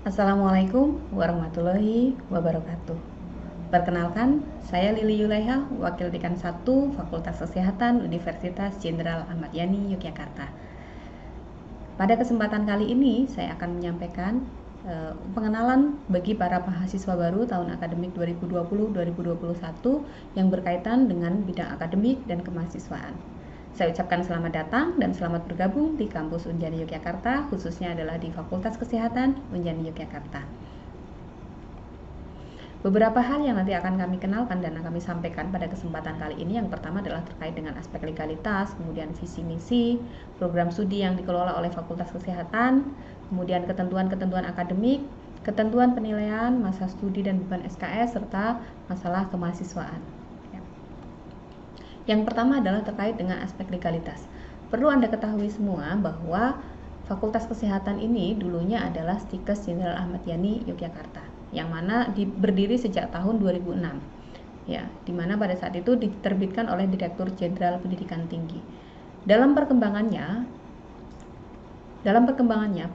Assalamualaikum warahmatullahi wabarakatuh. Perkenalkan, saya Lili Yulaiha, Wakil Dekan 1 Fakultas Kesehatan Universitas Jenderal Ahmad Yani, Yogyakarta. Pada kesempatan kali ini, saya akan menyampaikan pengenalan bagi para mahasiswa baru tahun akademik 2020-2021 yang berkaitan dengan bidang akademik dan kemahasiswaan. Saya ucapkan selamat datang dan selamat bergabung di kampus Unjani Yogyakarta, khususnya adalah di Fakultas Kesehatan Unjani Yogyakarta. Beberapa hal yang nanti akan kami kenalkan dan kami sampaikan pada kesempatan kali ini. Yang pertama adalah terkait dengan aspek legalitas, kemudian visi misi, program studi yang dikelola oleh Fakultas Kesehatan, kemudian ketentuan-ketentuan akademik, ketentuan penilaian, masa studi dan beban SKS, serta masalah kemahasiswaan. Yang pertama adalah terkait dengan aspek legalitas. Perlu Anda ketahui semua bahwa Fakultas Kesehatan ini dulunya adalah Stikes Jenderal Ahmad Yani Yogyakarta, yang mana berdiri sejak tahun 2006. Ya, di mana pada saat itu diterbitkan oleh Direktur Jenderal Pendidikan Tinggi. Dalam perkembangannya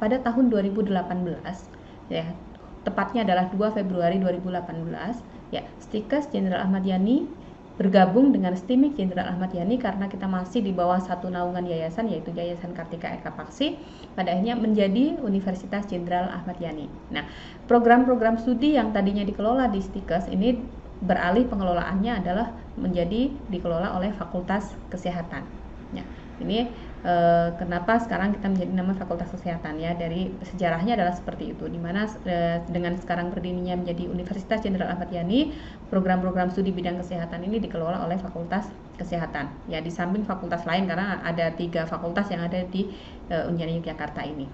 pada tahun 2018, ya, tepatnya adalah 2 Februari 2018, ya, Stikes Jenderal Ahmad Yani bergabung dengan STIMIK Jenderal Ahmad Yani karena kita masih di bawah satu naungan yayasan, yaitu Yayasan Kartika Eka Paksi, pada akhirnya menjadi Universitas Jenderal Ahmad Yani. Nah, program-program studi yang tadinya dikelola di Stikes ini beralih pengelolaannya adalah menjadi dikelola oleh Fakultas Kesehatan. Ya, ini kenapa sekarang kita menjadi nama Fakultas Kesehatan, ya, dari sejarahnya adalah seperti itu, dimana dengan sekarang berdirinya menjadi Universitas Jenderal Ahmad Yani, program-program studi bidang kesehatan ini dikelola oleh Fakultas Kesehatan, ya, di samping fakultas lain karena ada 3 fakultas yang ada di Unjani Yogyakarta ini.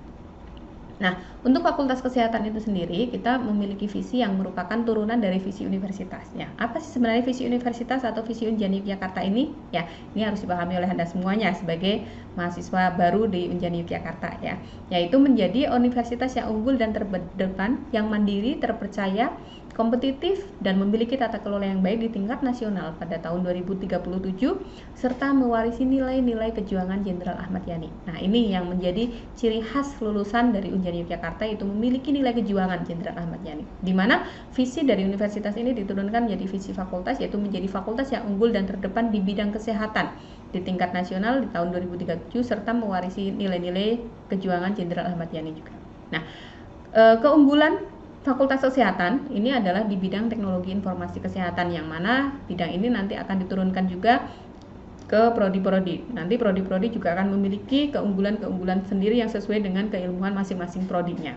Nah, untuk Fakultas Kesehatan itu sendiri, kita memiliki visi yang merupakan turunan dari visi universitasnya. Apa sih sebenarnya visi universitas atau visi Unjani Yogyakarta ini? Ya, ini harus dipahami oleh Anda semuanya sebagai mahasiswa baru di Unjani Yogyakarta, ya. Yaitu menjadi universitas yang unggul dan terdepan, yang mandiri, terpercaya, kompetitif, dan memiliki tata kelola yang baik di tingkat nasional pada tahun 2037, serta mewarisi nilai-nilai kejuangan Jenderal Ahmad Yani. Nah, ini yang menjadi ciri khas lulusan dari Unjani Yogyakarta, itu memiliki nilai kejuangan Jenderal Ahmad Yani, di mana visi dari universitas ini diturunkan menjadi visi fakultas, yaitu menjadi fakultas yang unggul dan terdepan di bidang kesehatan di tingkat nasional di tahun 2037, serta mewarisi nilai-nilai kejuangan Jenderal Ahmad Yani juga. Nah, keunggulan Fakultas Kesehatan ini adalah di bidang teknologi informasi kesehatan, yang mana bidang ini nanti akan diturunkan juga ke prodi-prodi. Nanti prodi-prodi juga akan memiliki keunggulan-keunggulan sendiri yang sesuai dengan keilmuan masing-masing prodinya.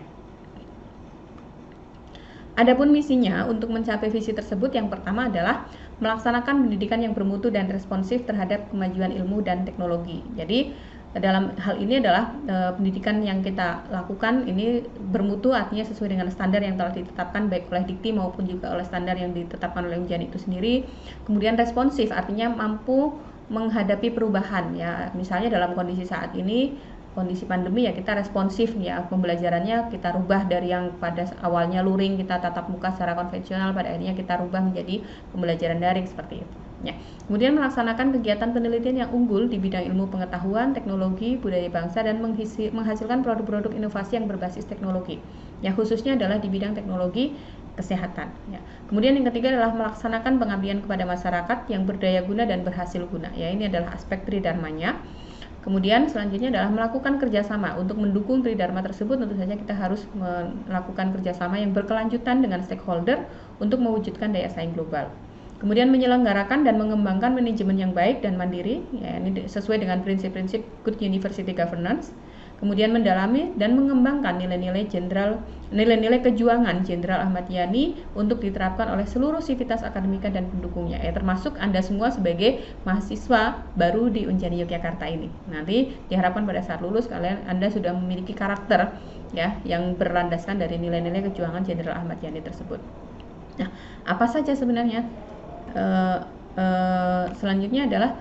Adapun misinya untuk mencapai visi tersebut, yang pertama adalah melaksanakan pendidikan yang bermutu dan responsif terhadap kemajuan ilmu dan teknologi. Jadi dalam hal ini adalah pendidikan yang kita lakukan ini bermutu, artinya sesuai dengan standar yang telah ditetapkan baik oleh Dikti maupun juga oleh standar yang ditetapkan oleh Unjani itu sendiri. Kemudian responsif, artinya mampu menghadapi perubahan, ya, misalnya dalam kondisi saat ini, kondisi pandemi, ya, kita responsif, ya, pembelajarannya kita rubah dari yang pada awalnya luring, kita tatap muka secara konvensional, pada akhirnya kita rubah menjadi pembelajaran daring seperti itu. Ya. Kemudian melaksanakan kegiatan penelitian yang unggul di bidang ilmu pengetahuan, teknologi, budaya bangsa, dan menghasilkan produk-produk inovasi yang berbasis teknologi. Ya, khususnya adalah di bidang teknologi kesehatan. Ya. Kemudian yang ketiga adalah melaksanakan pengabdian kepada masyarakat yang berdaya guna dan berhasil guna. Ya, ini adalah aspek tridharmanya. Kemudian selanjutnya adalah melakukan kerjasama. Untuk mendukung tridharma tersebut, tentu saja kita harus melakukan kerjasama yang berkelanjutan dengan stakeholder untuk mewujudkan daya saing global. Kemudian menyelenggarakan dan mengembangkan manajemen yang baik dan mandiri, ya, ini sesuai dengan prinsip-prinsip Good University Governance. Kemudian mendalami dan mengembangkan nilai-nilai kejuangan Jenderal Ahmad Yani untuk diterapkan oleh seluruh sivitas akademika dan pendukungnya, ya, termasuk Anda semua sebagai mahasiswa baru di Unjani Yogyakarta ini. Nanti diharapkan pada saat lulus Anda sudah memiliki karakter, ya, yang berlandaskan dari nilai-nilai kejuangan Jenderal Ahmad Yani tersebut. Nah, apa saja sebenarnya? Selanjutnya adalah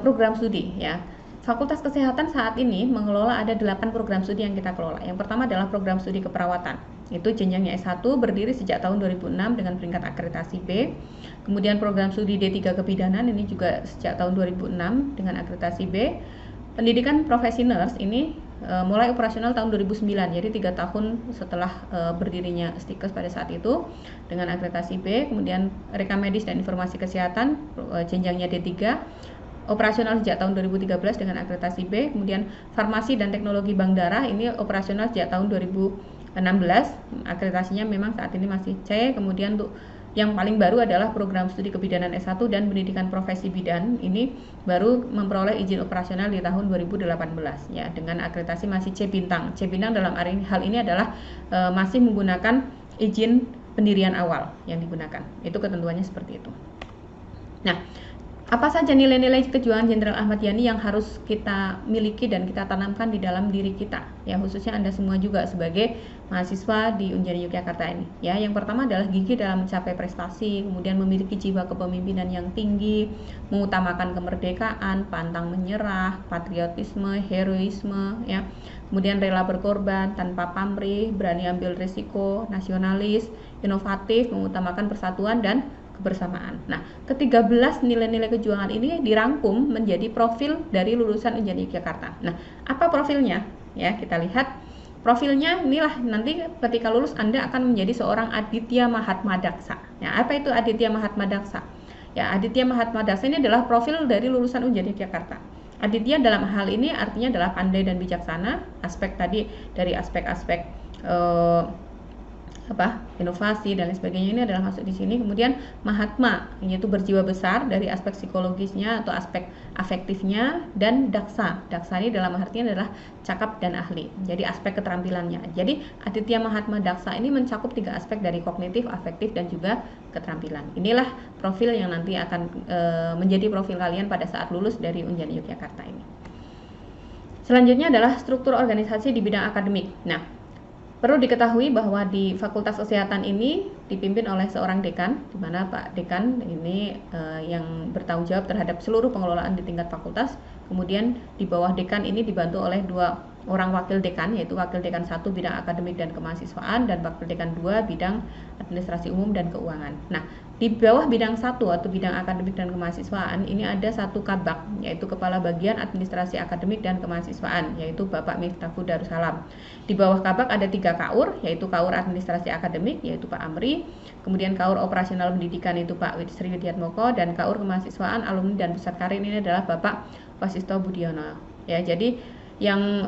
program studi, ya. Fakultas Kesehatan saat ini mengelola ada 8 program studi yang kita kelola. Yang pertama adalah program studi keperawatan. Itu jenjangnya S1, berdiri sejak tahun 2006 dengan peringkat akreditasi B. Kemudian program studi D3 kebidanan ini juga sejak tahun 2006 dengan akreditasi B. Pendidikan profesi nurse ini mulai operasional tahun 2009, jadi 3 tahun setelah berdirinya Stikes pada saat itu dengan akreditasi B. Kemudian rekam medis dan informasi kesehatan jenjangnya D3, operasional sejak tahun 2013 dengan akreditasi B. Kemudian farmasi dan teknologi bank darah ini operasional sejak tahun 2016, akreditasinya memang saat ini masih C. Kemudian untuk yang paling baru adalah program studi kebidanan S1 dan pendidikan profesi bidan, ini baru memperoleh izin operasional di tahun 2018 ya, dengan akreditasi masih C bintang. C bintang dalam hal ini adalah masih menggunakan izin pendirian awal yang digunakan. Itu ketentuannya seperti itu. Nah, apa saja nilai-nilai kejuangan Jenderal Ahmad Yani yang harus kita miliki dan kita tanamkan di dalam diri kita, ya, khususnya Anda semua juga sebagai mahasiswa di Unjani Yogyakarta ini, ya. Yang pertama adalah gigih dalam mencapai prestasi, kemudian memiliki jiwa kepemimpinan yang tinggi, mengutamakan kemerdekaan, pantang menyerah, patriotisme, heroisme, ya. Kemudian rela berkorban tanpa pamrih, berani ambil risiko, nasionalis, inovatif, mengutamakan persatuan dan kebersamaan. Nah, ke-13 nilai-nilai kejuangan ini dirangkum menjadi profil dari lulusan Unjani Yogyakarta. Nah, apa profilnya? Ya, kita lihat profilnya. Inilah nanti ketika lulus Anda akan menjadi seorang Aditya Mahatma Daksa. Nah, apa itu Aditya Mahatma Daksa? Ya, Aditya Mahatma Daksa ini adalah profil dari lulusan Unjani Yogyakarta. Aditya dalam hal ini artinya adalah pandai dan bijaksana. Aspek tadi dari aspek-aspek inovasi dan lain sebagainya ini adalah masuk di sini. Kemudian Mahatma yaitu berjiwa besar dari aspek psikologisnya atau aspek afektifnya, dan daksa. Daksa ini dalam artinya adalah cakap dan ahli. Jadi aspek keterampilannya. Jadi Aditya Mahatma Daksa ini mencakup 3 aspek dari kognitif, afektif dan juga keterampilan. Inilah profil yang nanti akan menjadi profil kalian pada saat lulus dari Unjani Yogyakarta ini. Selanjutnya adalah struktur organisasi di bidang akademik. Nah, perlu diketahui bahwa di Fakultas Kesehatan ini dipimpin oleh seorang dekan, di mana Pak Dekan ini yang bertanggung jawab terhadap seluruh pengelolaan di tingkat fakultas. Kemudian di bawah dekan ini dibantu oleh 2 orang wakil dekan, yaitu wakil dekan 1 bidang akademik dan kemahasiswaan dan wakil dekan 2 bidang administrasi umum dan keuangan. Nah, di bawah bidang 1 atau bidang akademik dan kemahasiswaan ini ada 1 kabak, yaitu kepala bagian administrasi akademik dan kemahasiswaan, yaitu Bapak Miftahul Darussalam. Di bawah kabak ada 3 kaur, yaitu kaur administrasi akademik yaitu Pak Amri, kemudian kaur operasional pendidikan itu Pak Sri Widiatmoko, dan kaur kemahasiswaan alumni dan pusat karir ini adalah Bapak Wasisto Budiono. Ya, jadi yang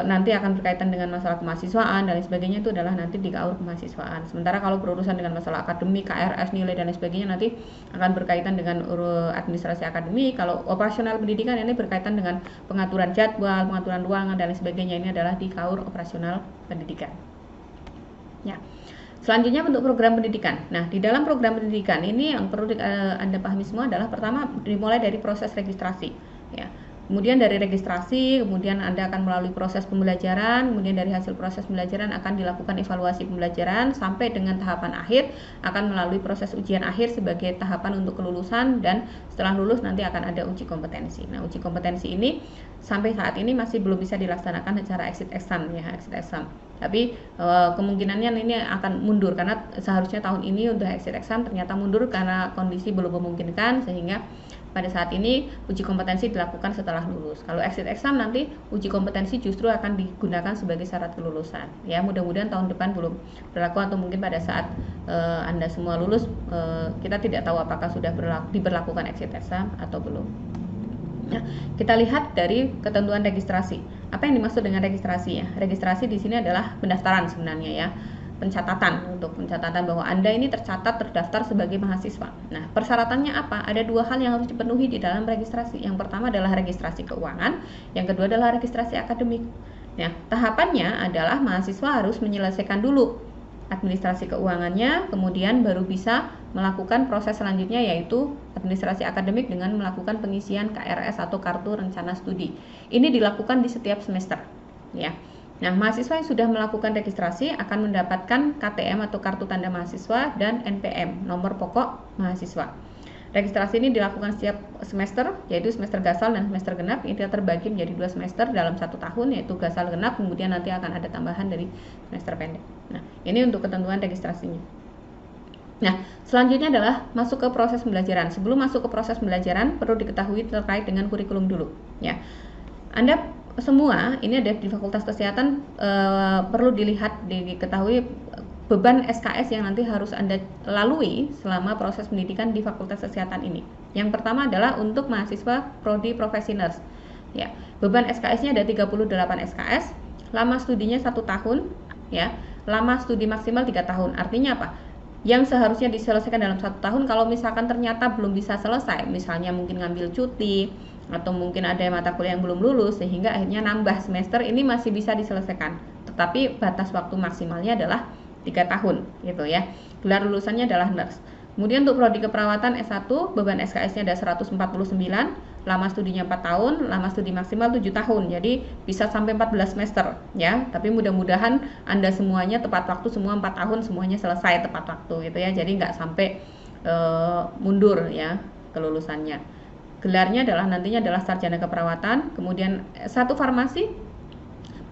nanti akan berkaitan dengan masalah kemahasiswaan dan lain sebagainya itu adalah nanti di kaur kemahasiswaan. Sementara kalau berurusan dengan masalah akademik, KRS, nilai dan lain sebagainya nanti akan berkaitan dengan administrasi akademik. Kalau operasional pendidikan ini berkaitan dengan pengaturan jadwal, pengaturan ruangan dan lain sebagainya, ini adalah di kaur operasional pendidikan. Ya. Selanjutnya bentuk program pendidikan. Nah, di dalam program pendidikan ini yang perlu Anda pahami semua adalah pertama dimulai dari proses registrasi, ya. Kemudian dari registrasi, kemudian Anda akan melalui proses pembelajaran, kemudian dari hasil proses pembelajaran akan dilakukan evaluasi pembelajaran, sampai dengan tahapan akhir akan melalui proses ujian akhir sebagai tahapan untuk kelulusan, dan setelah lulus nanti akan ada uji kompetensi. Nah, uji kompetensi ini sampai saat ini masih belum bisa dilaksanakan secara exit exam, ya, exit exam. Tapi kemungkinannya ini akan mundur karena seharusnya tahun ini untuk exit exam ternyata mundur karena kondisi belum memungkinkan, sehingga pada saat ini uji kompetensi dilakukan setelah lulus. Kalau exit exam nanti uji kompetensi justru akan digunakan sebagai syarat kelulusan. Ya, mudah-mudahan tahun depan belum berlaku, atau mungkin pada saat Anda semua lulus kita tidak tahu apakah sudah diberlakukan exit exam atau belum. Nah, kita lihat dari ketentuan registrasi. Apa yang dimaksud dengan registrasi, ya? Registrasi di sini adalah pendaftaran sebenarnya, ya. Pencatatan, untuk pencatatan bahwa Anda ini tercatat terdaftar sebagai mahasiswa. Nah, persyaratannya apa? Ada 2 hal yang harus dipenuhi di dalam registrasi. Yang pertama adalah registrasi keuangan, yang kedua adalah registrasi akademik. Nah, tahapannya adalah mahasiswa harus menyelesaikan dulu administrasi keuangannya, kemudian baru bisa melakukan proses selanjutnya, yaitu administrasi akademik dengan melakukan pengisian KRS atau kartu rencana studi. Ini dilakukan di setiap semester, ya. Nah, mahasiswa yang sudah melakukan registrasi akan mendapatkan KTM atau kartu tanda mahasiswa dan NPM, nomor pokok mahasiswa. Registrasi ini dilakukan setiap semester, yaitu semester gasal dan semester genap. Ini terbagi menjadi 2 semester dalam 1 tahun, yaitu gasal genap, kemudian nanti akan ada tambahan dari semester pendek. Nah, ini untuk ketentuan registrasinya. Nah, selanjutnya adalah masuk ke proses pembelajaran. Sebelum masuk ke proses pembelajaran, perlu diketahui terkait dengan kurikulum dulu, ya. Anda semua ini ada di Fakultas Kesehatan, perlu diketahui beban SKS yang nanti harus Anda lalui selama proses pendidikan di Fakultas Kesehatan ini. Yang pertama adalah untuk mahasiswa prodi profesi nurse. Ya, beban SKS-nya ada 38 SKS, lama studinya 1 tahun, ya. Lama studi maksimal 3 tahun. Artinya apa? Yang seharusnya diselesaikan dalam 1 tahun, kalau misalkan ternyata belum bisa selesai, misalnya mungkin ngambil cuti atau mungkin ada mata kuliah yang belum lulus sehingga akhirnya nambah semester, ini masih bisa diselesaikan. Tetapi batas waktu maksimalnya adalah 3 tahun gitu ya. Gelar lulusannya adalah nurse. Kemudian untuk prodi keperawatan S1, beban SKS-nya ada 149, lama studinya 4 tahun, lama studi maksimal 7 tahun. Jadi bisa sampai 14 semester ya. Tapi mudah-mudahan Anda semuanya tepat waktu, semua 4 tahun semuanya selesai tepat waktu gitu ya. Jadi nggak sampai mundur ya kelulusannya. Gelarnya nantinya adalah sarjana keperawatan. Kemudian S1 farmasi,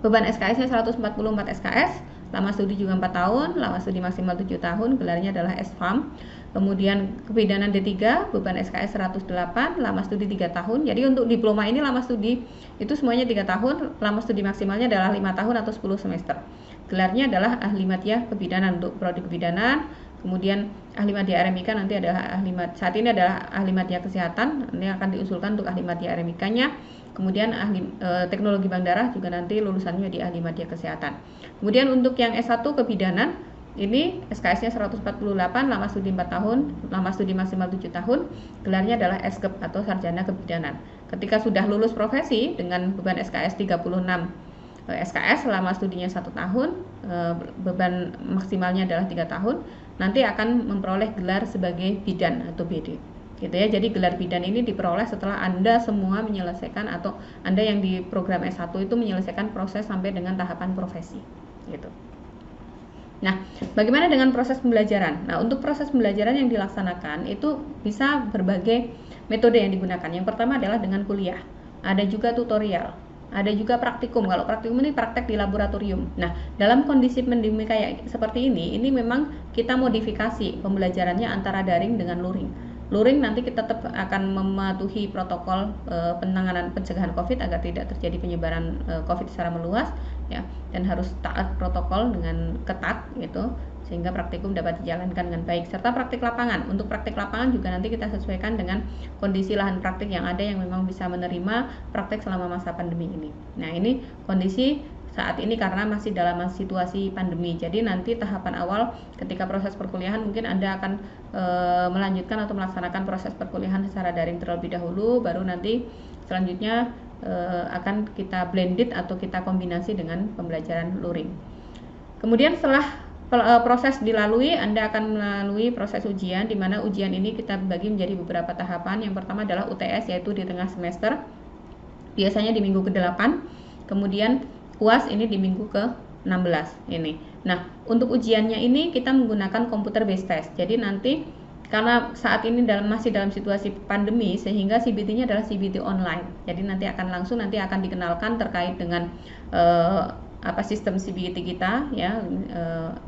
beban SKS-nya 144 SKS, lama studi juga 4 tahun, lama studi maksimal 7 tahun, gelarnya adalah S.Pharm. Kemudian kebidanan D3, beban SKS 108, lama studi 3 tahun. Jadi untuk diploma ini lama studi itu semuanya 3 tahun, lama studi maksimalnya adalah 5 tahun atau 10 semester. Gelarnya adalah ahli madya kebidanan untuk prodi kebidanan. Kemudian ahli madya RMIK nanti adalah saat ini adalah ahli madya kesehatan, ini akan diusulkan untuk ahli madya RMIK-nya. Kemudian ahli teknologi bank darah juga nanti lulusannya di ahli madya kesehatan. Kemudian untuk yang S1 kebidanan, ini SKS-nya 148, lama studi 4 tahun, lama studi maksimal 7 tahun, gelarnya adalah S.Kep atau sarjana kebidanan. Ketika sudah lulus profesi dengan beban SKS 36 SKS, lama studinya 1 tahun, beban maksimalnya adalah 3 tahun, nanti akan memperoleh gelar sebagai bidan atau BD. Gitu ya. Jadi gelar bidan ini diperoleh setelah Anda semua menyelesaikan, atau Anda yang di program S1 itu menyelesaikan proses sampai dengan tahapan profesi gitu. Nah, bagaimana dengan proses pembelajaran? Nah, untuk proses pembelajaran yang dilaksanakan itu bisa berbagai metode yang digunakan. Yang pertama adalah dengan kuliah. Ada juga tutorial. Ada juga praktikum. Kalau praktikum ini praktek di laboratorium. Nah, dalam kondisi pandemi kayak seperti ini memang kita modifikasi pembelajarannya antara daring dengan luring. Luring nanti kita tetap akan mematuhi protokol penanganan pencegahan COVID agar tidak terjadi penyebaran COVID secara meluas ya, dan harus taat protokol dengan ketat gitu, sehingga praktikum dapat dijalankan dengan baik. Serta praktik lapangan. Untuk praktik lapangan juga nanti kita sesuaikan dengan kondisi lahan praktik yang ada yang memang bisa menerima praktik selama masa pandemi ini. Nah, ini kondisi saat ini karena masih dalam situasi pandemi. Jadi nanti tahapan awal ketika proses perkuliahan mungkin Anda akan melanjutkan atau melaksanakan proses perkuliahan secara daring terlebih dahulu, baru nanti selanjutnya akan kita blended atau kita kombinasi dengan pembelajaran luring. Kemudian setelah proses dilalui, Anda akan melalui proses ujian, di mana ujian ini kita bagi menjadi beberapa tahapan. Yang pertama adalah UTS, yaitu di tengah semester, biasanya di minggu ke-8. Kemudian UAS ini di minggu ke-16 ini. Nah, untuk ujiannya ini kita menggunakan computer based test. Jadi nanti karena saat ini masih dalam situasi pandemi, sehingga CBT-nya adalah CBT online. Jadi nanti akan dikenalkan terkait dengan sistem CBT kita ya,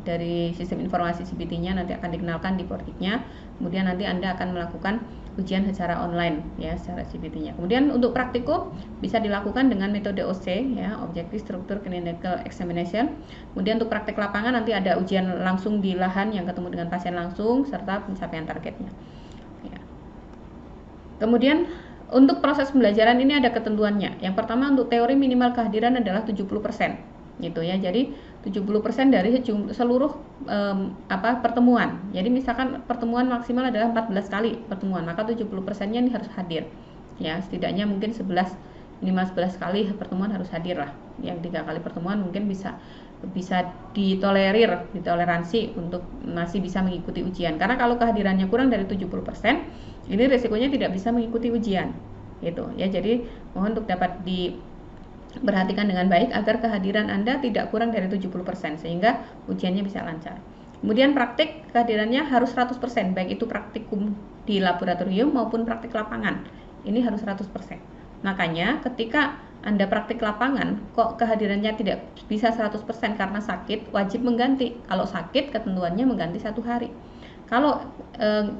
dari sistem informasi CBT-nya nanti akan dikenalkan di Pordiknya. Kemudian nanti Anda akan melakukan ujian secara online ya, secara CBT-nya. Kemudian untuk praktikum bisa dilakukan dengan metode OC ya, Objective Structure Clinical Examination. Kemudian untuk praktik lapangan nanti ada ujian langsung di lahan yang ketemu dengan pasien langsung serta pencapaian targetnya. Ya. Kemudian untuk proses pembelajaran ini ada ketentuannya. Yang pertama, untuk teori minimal kehadiran adalah 70% gitu ya. Jadi 70% dari seluruh pertemuan. Jadi misalkan pertemuan maksimal adalah 14 kali pertemuan, maka 70%-nya ini harus hadir. Ya, setidaknya mungkin 11 kali pertemuan harus hadir lah. Yang 3 kali pertemuan mungkin bisa ditoleransi untuk masih bisa mengikuti ujian. Karena kalau kehadirannya kurang dari 70%, ini resikonya tidak bisa mengikuti ujian. Gitu ya. Jadi mohon untuk dapat diperhatikan dengan baik agar kehadiran Anda tidak kurang dari 70% sehingga ujiannya bisa lancar. Kemudian praktik kehadirannya harus 100%, baik itu praktikum di laboratorium maupun praktik lapangan. Ini harus 100%. Makanya ketika Anda praktik lapangan kok kehadirannya tidak bisa 100% karena sakit, wajib mengganti. Kalau sakit ketentuannya mengganti 1 hari. Kalau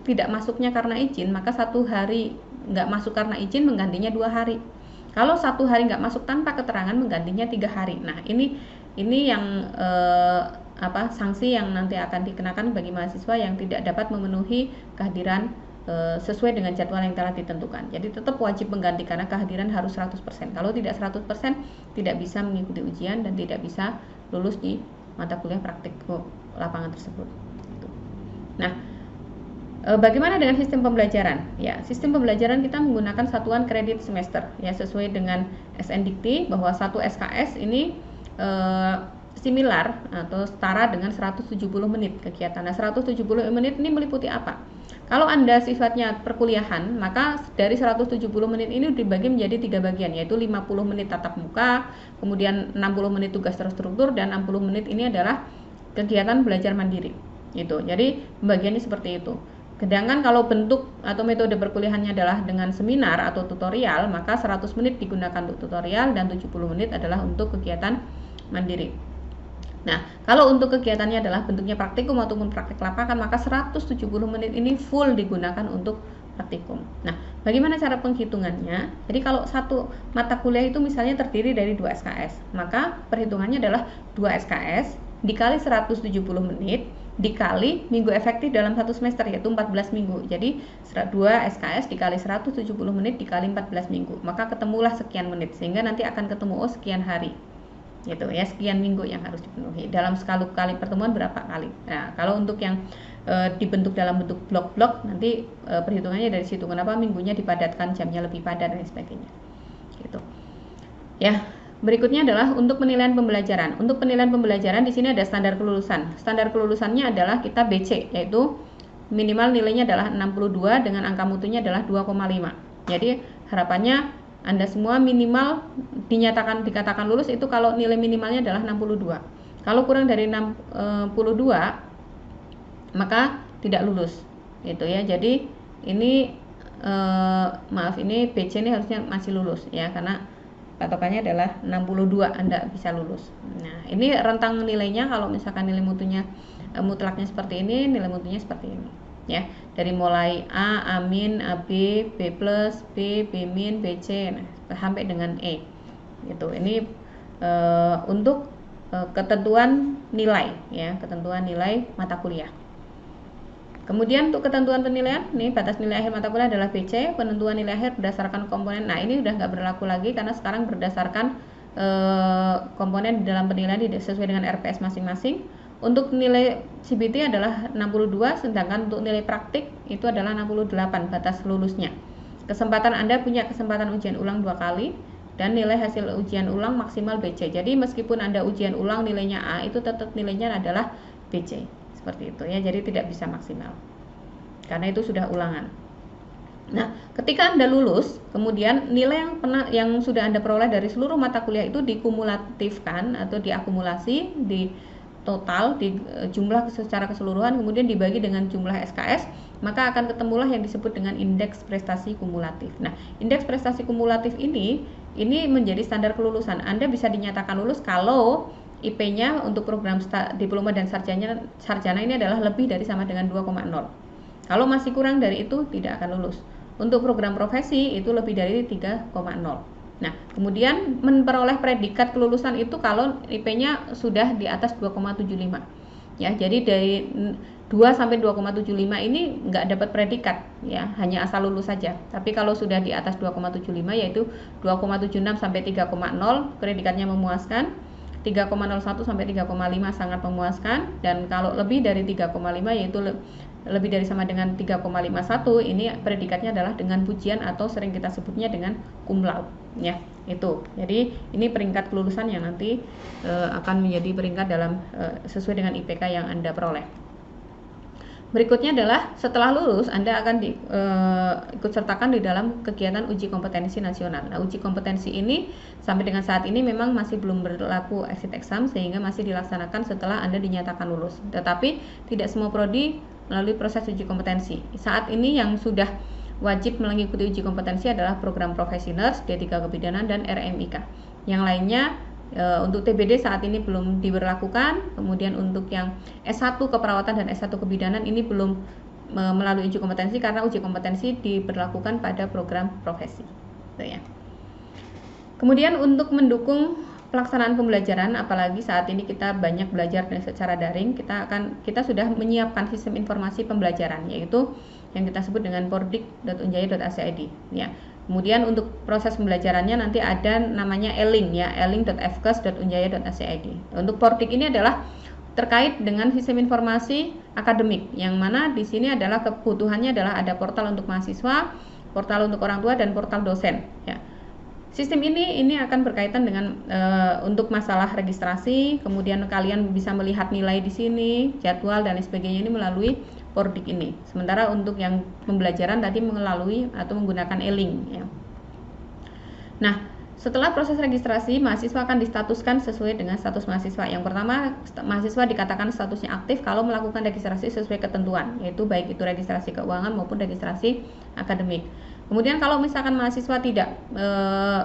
tidak masuknya karena izin, maka 1 hari nggak masuk karena izin, menggantinya 2 hari. Kalau 1 hari nggak masuk tanpa keterangan, menggantinya 3 hari. Nah, ini yang sanksi yang nanti akan dikenakan bagi mahasiswa yang tidak dapat memenuhi kehadiran sesuai dengan jadwal yang telah ditentukan. Jadi tetap wajib mengganti karena kehadiran harus 100%. Kalau tidak 100%, tidak bisa mengikuti ujian dan tidak bisa lulus di mata kuliah praktik lapangan tersebut. Nah, bagaimana dengan sistem pembelajaran? Ya, sistem pembelajaran kita menggunakan satuan kredit semester ya, sesuai dengan SNDikti bahwa satu SKS ini similar atau setara dengan 170 menit kegiatan. Nah, 170 menit ini meliputi apa? Kalau Anda sifatnya perkuliahan, maka dari 170 menit ini dibagi menjadi 3 bagian, yaitu 50 menit tatap muka, kemudian 60 menit tugas terstruktur, dan 60 menit ini adalah kegiatan belajar mandiri. Gitu. Jadi pembagiannya seperti itu. Sedangkan kalau bentuk atau metode perkuliahannya adalah dengan seminar atau tutorial, maka 100 menit digunakan untuk tutorial dan 70 menit adalah untuk kegiatan mandiri. Nah, kalau untuk kegiatannya adalah bentuknya praktikum ataupun praktik lapangan, maka 170 menit ini full digunakan untuk praktikum. Nah, bagaimana cara penghitungannya? Jadi kalau satu mata kuliah itu misalnya terdiri dari 2 SKS, maka perhitungannya adalah 2 SKS dikali 170 menit dikali minggu efektif dalam satu semester, yaitu 14 minggu. Jadi 2 SKS dikali 170 menit dikali 14 minggu, maka ketemulah sekian menit, sehingga nanti akan ketemu sekian hari. Gitu ya, sekian minggu yang harus dipenuhi. Dalam sekali pertemuan berapa kali. Nah, kalau untuk yang dibentuk dalam bentuk blok-blok, nanti perhitungannya dari situ. Kenapa minggunya dipadatkan, jamnya lebih padat dan sebagainya. Gitu. Ya, berikutnya adalah untuk penilaian pembelajaran. Untuk penilaian pembelajaran di sini ada standar kelulusan. Standar kelulusannya adalah kita BC, yaitu minimal nilainya adalah 62 dengan angka mutunya adalah 2,5. Jadi harapannya Anda semua minimal dikatakan lulus itu kalau nilai minimalnya adalah 62. Kalau kurang dari 62 maka tidak lulus. Gitu ya. Jadi ini ini BC ini harusnya masih lulus ya, karena patokannya adalah 62 Anda bisa lulus. Nah, ini rentang nilainya kalau misalkan nilai mutunya mutlaknya seperti ini, nilai mutunya seperti ini. Ya, dari mulai A, A-, AB, B+, B, B-, BC, nah, sampai dengan E. Gitu. Ini untuk ketentuan nilai ya, ketentuan nilai mata kuliah. Kemudian untuk ketentuan penilaian, nih batas nilai akhir mata kuliah adalah BC, penentuan nilai akhir berdasarkan komponen. Nah, ini udah nggak berlaku lagi karena sekarang berdasarkan komponen di dalam penilaian sesuai dengan RPS masing-masing. Untuk nilai CBT adalah 62, sedangkan untuk nilai praktik itu adalah 68 batas lulusnya. Kesempatan Anda punya kesempatan ujian ulang 2 kali dan nilai hasil ujian ulang maksimal BC. Jadi meskipun Anda ujian ulang nilainya A, itu tetap nilainya adalah BC. Seperti itu ya, jadi tidak bisa maksimal. Karena itu sudah ulangan. Nah, ketika Anda lulus, kemudian nilai yang sudah Anda peroleh dari seluruh mata kuliah itu dikumulatifkan atau diakumulasi di total di jumlah secara keseluruhan, kemudian dibagi dengan jumlah SKS, maka akan ketemulah yang disebut dengan indeks prestasi kumulatif. Nah, indeks prestasi kumulatif ini menjadi standar kelulusan. Anda bisa dinyatakan lulus kalau IP-nya untuk program diploma dan sarjana ini adalah lebih dari sama dengan 2,0. Kalau masih kurang dari itu tidak akan lulus. Untuk program profesi itu lebih dari 3,0. Nah, kemudian memperoleh predikat kelulusan itu kalau IP-nya sudah di atas 2,75. Ya, jadi dari 2 sampai 2,75 ini nggak dapat predikat ya, hanya asal lulus saja. Tapi kalau sudah di atas 2,75 yaitu 2,76 sampai 3,0 predikatnya memuaskan, 3,01 sampai 3,5 sangat memuaskan, dan kalau lebih dari 3,5 yaitu lebih dari sama dengan 3,51 ini predikatnya adalah dengan pujian atau sering kita sebutnya dengan cum laude ya, itu. Jadi ini peringkat kelulusan yang nanti akan menjadi peringkat dalam sesuai dengan IPK yang Anda peroleh. Berikutnya adalah setelah lulus Anda akan ikut sertakan di dalam kegiatan uji kompetensi nasional. Nah, uji kompetensi ini sampai dengan saat ini memang masih belum berlaku exit exam sehingga masih dilaksanakan setelah Anda dinyatakan lulus. Tetapi tidak semua prodi melalui proses uji kompetensi. Saat ini yang sudah wajib mengikuti uji kompetensi adalah program profesioners, D3 kebidanan dan RMIK. Yang lainnya untuk TBD saat ini belum diberlakukan. Kemudian untuk yang S1 keperawatan dan S1 kebidanan ini belum melalui uji kompetensi karena uji kompetensi diberlakukan pada program profesi. Gitu ya. Kemudian untuk mendukung pelaksanaan pembelajaran, apalagi saat ini kita banyak belajar secara daring, kita sudah menyiapkan sistem informasi pembelajaran, yaitu yang kita sebut dengan pordik.unjaya.ac.id ya. Kemudian untuk proses pembelajarannya nanti ada namanya e-link ya, e-link.fkes.unjaya.ac.id. Untuk pordik ini adalah terkait dengan sistem informasi akademik, yang mana di sini adalah kebutuhannya adalah ada portal untuk mahasiswa, portal untuk orang tua, dan portal dosen ya. Sistem ini akan berkaitan dengan untuk masalah registrasi, kemudian kalian bisa melihat nilai di sini, jadwal dan sebagainya ini melalui pordik ini. Sementara untuk yang pembelajaran tadi melalui atau menggunakan e-link ya. Nah, setelah proses registrasi, mahasiswa akan distatuskan sesuai dengan status mahasiswa. Yang pertama, mahasiswa dikatakan statusnya aktif kalau melakukan registrasi sesuai ketentuan, yaitu baik itu registrasi keuangan maupun registrasi akademik. Kemudian kalau misalkan mahasiswa tidak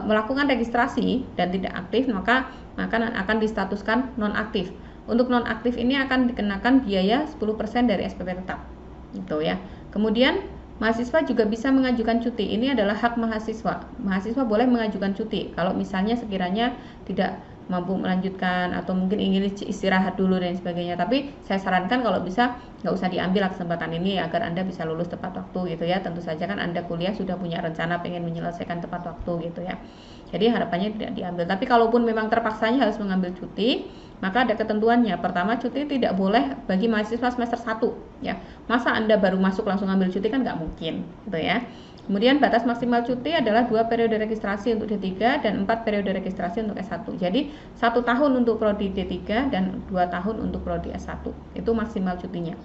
melakukan registrasi dan tidak aktif, maka akan distatuskan nonaktif. Untuk nonaktif ini akan dikenakan biaya 10% dari SPP tetap. Gitu ya. Kemudian mahasiswa juga bisa mengajukan cuti. Ini adalah hak mahasiswa. Mahasiswa boleh mengajukan cuti kalau misalnya sekiranya tidak mampu melanjutkan atau mungkin ingin istirahat dulu dan sebagainya. Tapi saya sarankan kalau bisa nggak usah diambil kesempatan ini agar Anda bisa lulus tepat waktu gitu ya. Tentu saja kan Anda kuliah sudah punya rencana pengen menyelesaikan tepat waktu gitu ya. Jadi harapannya tidak diambil. Tapi kalaupun memang terpaksanya harus mengambil cuti, maka ada ketentuannya. Pertama, cuti tidak boleh bagi mahasiswa semester 1 ya. Masa Anda baru masuk langsung ambil cuti kan nggak mungkin gitu ya. Kemudian batas maksimal cuti adalah 2 periode registrasi untuk D3 dan 4 periode registrasi untuk S1. Jadi 1 tahun untuk prodi D3 dan 2 tahun untuk prodi S1. Itu maksimal cutinya.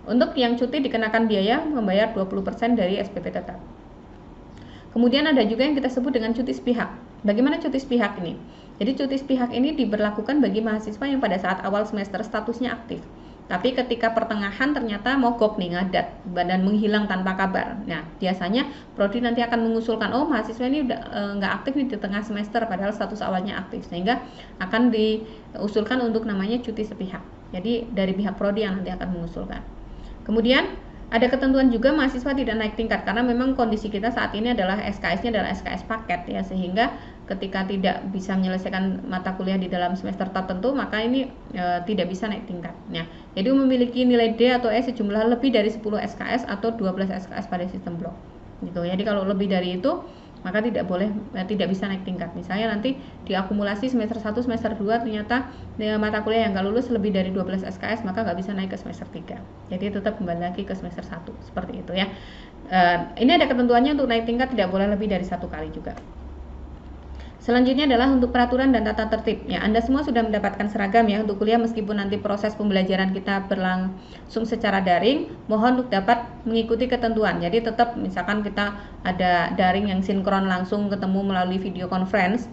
Untuk yang cuti dikenakan biaya membayar 20% dari SPP tetap. Kemudian ada juga yang kita sebut dengan cuti sepihak. Bagaimana cuti sepihak ini? Jadi cuti sepihak ini diberlakukan bagi mahasiswa yang pada saat awal semester statusnya aktif. Tapi ketika pertengahan ternyata mogok nih, ngadat dan menghilang tanpa kabar. Nah, biasanya prodi nanti akan mengusulkan, oh mahasiswa ini udah nggak aktif nih di tengah semester padahal status awalnya aktif, sehingga akan diusulkan untuk namanya cuti sepihak. Jadi dari pihak prodi yang nanti akan mengusulkan. Kemudian ada ketentuan juga mahasiswa tidak naik tingkat karena memang kondisi kita saat ini adalah SKS-nya adalah SKS paket ya, sehingga ketika tidak bisa menyelesaikan mata kuliah di dalam semester tertentu maka ini tidak bisa naik tingkat. Nah, jadi memiliki nilai D atau E sejumlah lebih dari 10 SKS atau 12 SKS pada sistem blok. Gitu. Jadi kalau lebih dari itu maka tidak bisa naik tingkat. Misalnya nanti diakumulasi semester 1, semester 2 ternyata mata kuliah yang nggak lulus lebih dari 12 SKS maka nggak bisa naik ke semester 3. Jadi tetap kembali lagi ke semester 1 seperti itu ya. Ini ada ketentuannya untuk naik tingkat tidak boleh lebih dari 1 kali juga. Selanjutnya adalah untuk peraturan dan tata tertib. Ya, Anda semua sudah mendapatkan seragam ya untuk kuliah meskipun nanti proses pembelajaran kita berlangsung secara daring, mohon untuk dapat mengikuti ketentuan. Jadi tetap misalkan kita ada daring yang sinkron langsung ketemu melalui video conference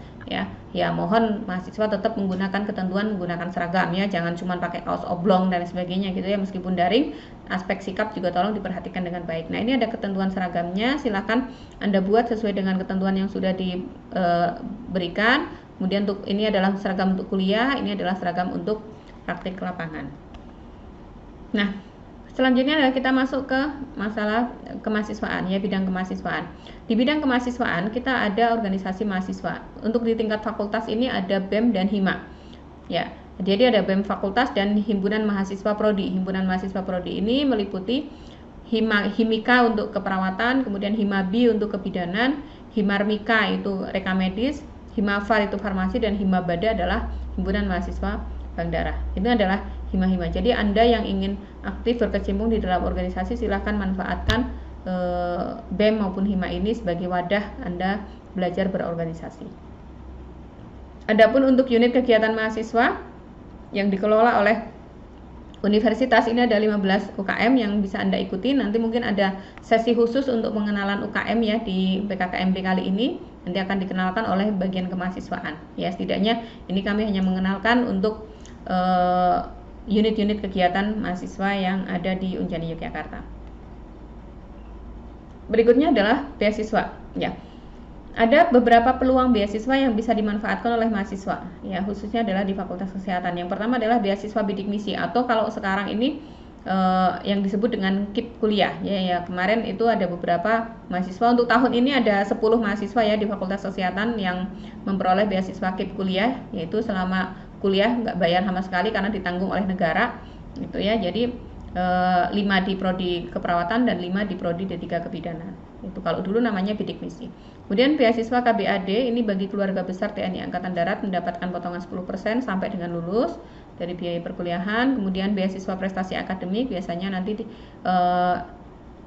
ya mohon mahasiswa tetap menggunakan ketentuan menggunakan seragam ya, jangan cuma pakai kaos oblong dan sebagainya gitu ya. Meskipun daring, aspek sikap juga tolong diperhatikan dengan baik. Nah, ini ada ketentuan seragamnya, silakan Anda buat sesuai dengan ketentuan yang sudah diberikan. Kemudian untuk ini adalah seragam untuk kuliah, ini adalah seragam untuk praktik lapangan. Nah, selanjutnya adalah kita masuk ke masalah kemahasiswaan ya, bidang kemahasiswaan. Di bidang kemahasiswaan kita ada organisasi mahasiswa. Untuk di tingkat fakultas ini ada BEM dan HIMA. Ya, jadi ada BEM fakultas dan himpunan mahasiswa prodi. Himpunan mahasiswa prodi ini meliputi Himika untuk keperawatan, kemudian Himabi untuk kebidanan, Himarmika itu reka medis, Himafar itu farmasi, dan Himabada adalah himpunan mahasiswa bank darah. Itu adalah hima-hima. Jadi Anda yang ingin aktif berkecimpung di dalam organisasi silahkan manfaatkan BEM maupun HIMA ini sebagai wadah Anda belajar berorganisasi. Adapun untuk unit kegiatan mahasiswa yang dikelola oleh universitas ini ada 15 UKM yang bisa Anda ikuti. Nanti mungkin ada sesi khusus untuk pengenalan UKM ya di PKKMB kali ini. Nanti akan dikenalkan oleh bagian kemahasiswaan. Ya, setidaknya ini kami hanya mengenalkan untuk unit-unit kegiatan mahasiswa yang ada di Unjani Yogyakarta. Berikutnya adalah beasiswa. Ya, ada beberapa peluang beasiswa yang bisa dimanfaatkan oleh mahasiswa. Ya, khususnya adalah di Fakultas Kesehatan. Yang pertama adalah beasiswa bidik misi atau kalau sekarang ini yang disebut dengan KIP kuliah ya. Kemarin itu ada beberapa mahasiswa, untuk tahun ini ada 10 mahasiswa ya di Fakultas Kesehatan yang memperoleh beasiswa KIP kuliah, yaitu selama kuliah nggak bayar sama sekali karena ditanggung oleh negara gitu ya. Jadi 5 di prodi keperawatan dan 5 di prodi D3 kebidanan. Itu kalau dulu namanya bidik misi. Kemudian beasiswa KBAD ini bagi keluarga besar TNI Angkatan Darat mendapatkan potongan 10% sampai dengan lulus dari biaya perkuliahan. Kemudian beasiswa prestasi akademik, biasanya nanti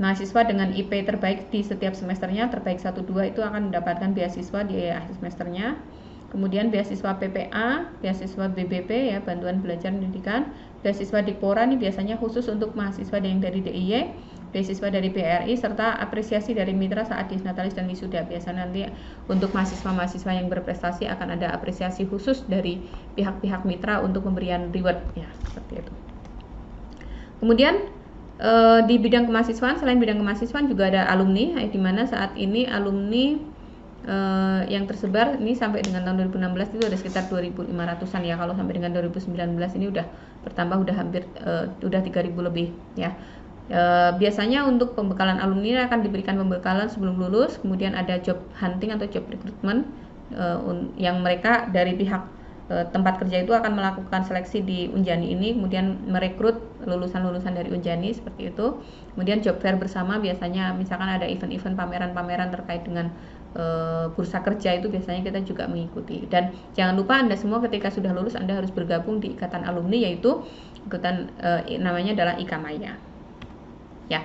mahasiswa dengan IP terbaik di setiap semesternya, terbaik 1-2 itu akan mendapatkan beasiswa di akhir semesternya. Kemudian beasiswa PPA, beasiswa BBP ya, bantuan belajar pendidikan, beasiswa Dikpora ini biasanya khusus untuk mahasiswa yang dari DIY, beasiswa dari BRI, serta apresiasi dari mitra saat disnatalis dan wisuda. Biasanya nanti untuk mahasiswa-mahasiswa yang berprestasi akan ada apresiasi khusus dari pihak-pihak mitra untuk pemberian reward ya, seperti itu. Kemudian di bidang kemahasiswaan, selain bidang kemahasiswaan juga ada alumni, di mana saat ini alumni yang tersebar ini sampai dengan tahun 2016 itu ada sekitar 2.500-an ya. Kalau sampai dengan 2019 ini udah bertambah, udah hampir udah 3.000 lebih ya. Biasanya untuk pembekalan alumni akan diberikan pembekalan sebelum lulus, kemudian ada job hunting atau job recruitment yang mereka dari pihak tempat kerja itu akan melakukan seleksi di Unjani ini, kemudian merekrut lulusan-lulusan dari Unjani seperti itu. Kemudian job fair bersama, biasanya misalkan ada event-event pameran-pameran terkait dengan bursa kerja, itu biasanya kita juga mengikuti. Dan jangan lupa Anda semua ketika sudah lulus Anda harus bergabung di ikatan alumni, yaitu ikatan namanya adalah IKAMAYA. Ya.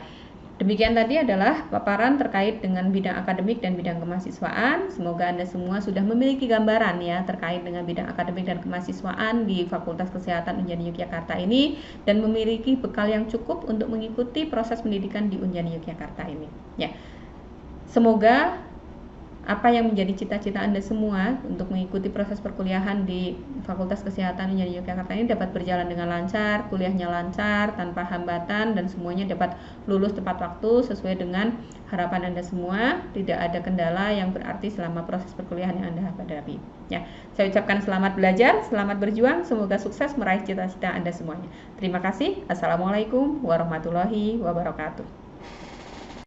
Demikian tadi adalah paparan terkait dengan bidang akademik dan bidang kemahasiswaan. Semoga Anda semua sudah memiliki gambaran ya terkait dengan bidang akademik dan kemahasiswaan di Fakultas Kesehatan Unjani Yogyakarta ini, dan memiliki bekal yang cukup untuk mengikuti proses pendidikan di Unjani Yogyakarta ini. Ya. Semoga apa yang menjadi cita-cita Anda semua untuk mengikuti proses perkuliahan di Fakultas Kesehatan Unjani Yogyakarta ini dapat berjalan dengan lancar, kuliahnya lancar, tanpa hambatan, dan semuanya dapat lulus tepat waktu sesuai dengan harapan Anda semua. Tidak ada kendala yang berarti selama proses perkuliahan yang Anda hadapi. Ya, saya ucapkan selamat belajar, selamat berjuang, semoga sukses meraih cita-cita Anda semuanya. Terima kasih. Assalamualaikum warahmatullahi wabarakatuh.